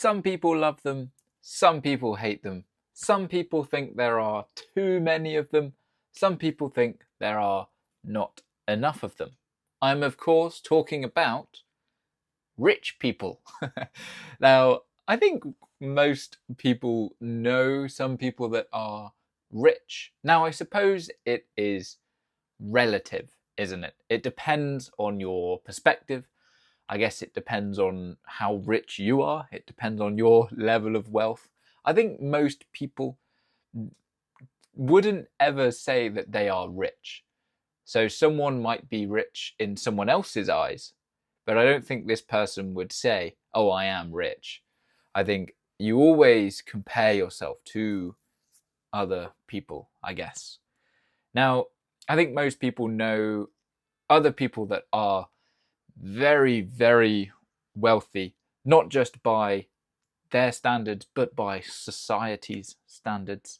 Some people love them, some people hate them. Some people think there are too many of them. Some people think there are not enough of them. I'm, of course, talking about rich people. Now, I think most people know some people that are rich. Now, I suppose it is relative, isn't it? It depends on your perspective. I guess it depends on how rich you are. It depends on your level of wealth. I think most people wouldn't ever say that they are rich. So someone might be rich in someone else's eyes, but I don't think this person would say, "Oh, I am rich." I think you always compare yourself to other people, I guess. Now, I think most people know other people that are very, very wealthy, not just by their standards, but by society's standards.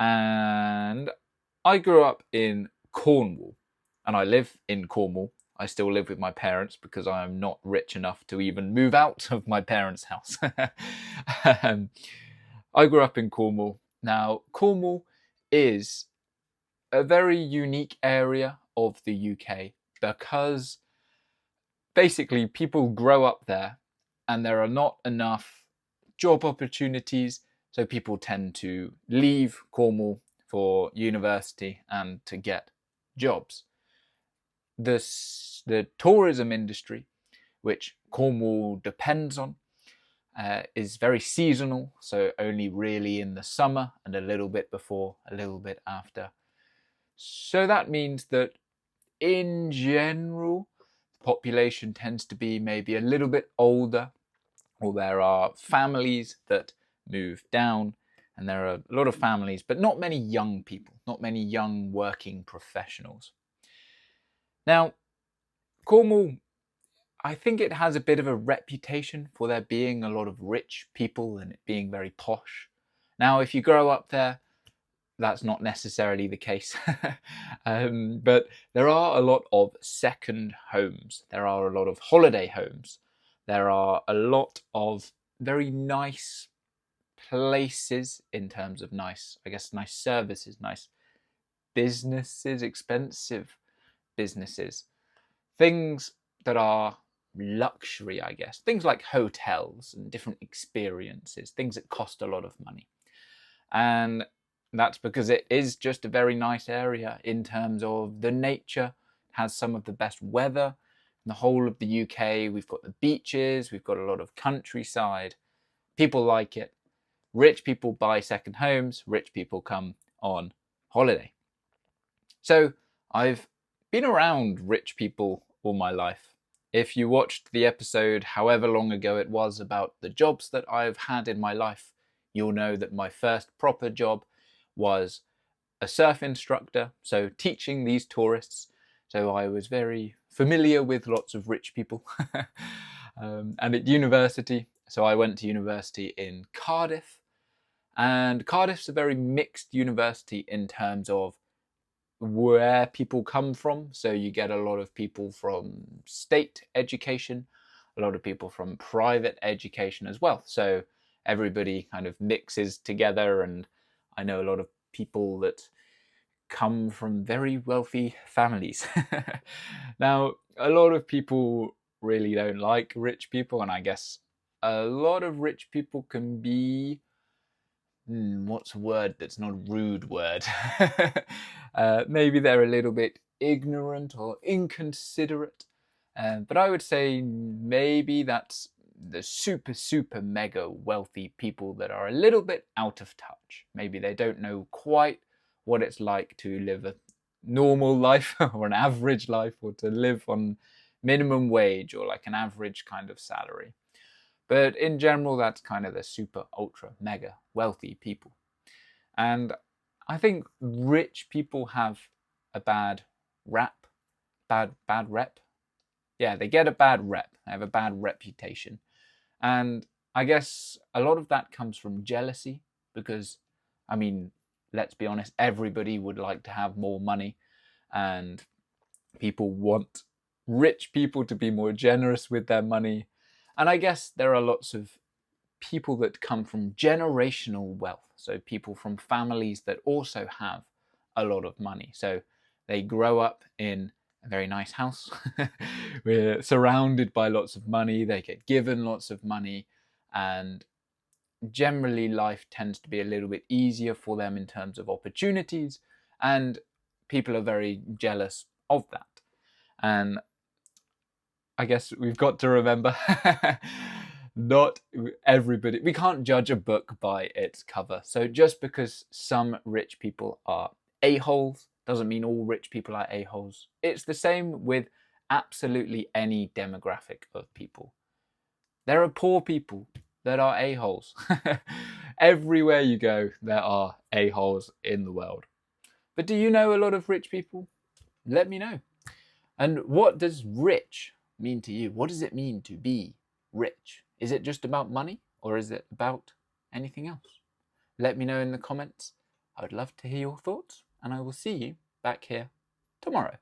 And I grew up in Cornwall, and I live in Cornwall. I still live with my parents because I am not rich enough to even move out of my parents' house. um, I grew up in Cornwall. Now, Cornwall is a very unique area of the UK because basically people grow up there and there are not enough job opportunities, so people tend to leave Cornwall for university and to get jobs. The tourism industry, which Cornwall depends on, is very seasonal, so only really in the summer and a little bit before, a little bit after. So that means that in general, the population tends to be maybe a little bit older, or there are families that move down, and there are a lot of families, but not many young people, not many young working professionals. Now, Cornwall, I think it has a bit of a reputation for there being a lot of rich people and it being very posh. Now, if you grow up there, that's not necessarily the case. But there are a lot of second homes. There are a lot of holiday homes. There are a lot of very nice places in terms of nice, I guess, nice services, nice businesses, expensive businesses. Things that are luxury, I guess. Things like hotels and different experiences, things that cost a lot of money. And that's because it is just a very nice area in terms of the nature. It has some of the best weather in the whole of the UK. We've got the beaches, we've got a lot of countryside. People like it. Rich people buy second homes, rich people come on holiday. So I've been around rich people all my life. If you watched the episode however long ago it was about the jobs that I've had in my life, you'll know that my first proper job was a surf instructor, so teaching these tourists. So I was very familiar with lots of rich people. And at university, so I went to university in Cardiff, and Cardiff's a very mixed university in terms of where people come from. So you get a lot of people from state education, a lot of people from private education as well. So everybody kind of mixes together, and I know a lot of people that come from very wealthy families. Now, a lot of people really don't like rich people, and I guess a lot of rich people can be what's a word that's not a rude word? Maybe they're a little bit ignorant or inconsiderate. But I would say maybe that's the super, super mega wealthy people that are a little bit out of touch. Maybe they don't know quite what it's like to live a normal life or an average life, or to live on minimum wage or like an average kind of salary. But in general, that's kind of the super, ultra, mega wealthy people. And I think rich people have a bad rap, bad rep. Yeah, they get a bad rep. They have a bad reputation. And I guess a lot of that comes from jealousy because, I mean, let's be honest, everybody would like to have more money, and people want rich people to be more generous with their money. And I guess there are lots of people that come from generational wealth. So people from families that also have a lot of money. So they grow up in a very nice house. We're surrounded by lots of money. They get given lots of money, and generally life tends to be a little bit easier for them in terms of opportunities, and people are very jealous of that. And I guess we've got to remember not everybody, we can't judge a book by its cover. So just because some rich people are a-holes doesn't mean all rich people are a-holes. It's the same with absolutely any demographic of people. There are poor people that are a-holes. Everywhere you go, there are a-holes in the world. But do you know a lot of rich people? Let me know. And what does rich mean to you? What does it mean to be rich? Is it just about money, or is it about anything else? Let me know in the comments. I would love to hear your thoughts, and I will see you back here tomorrow.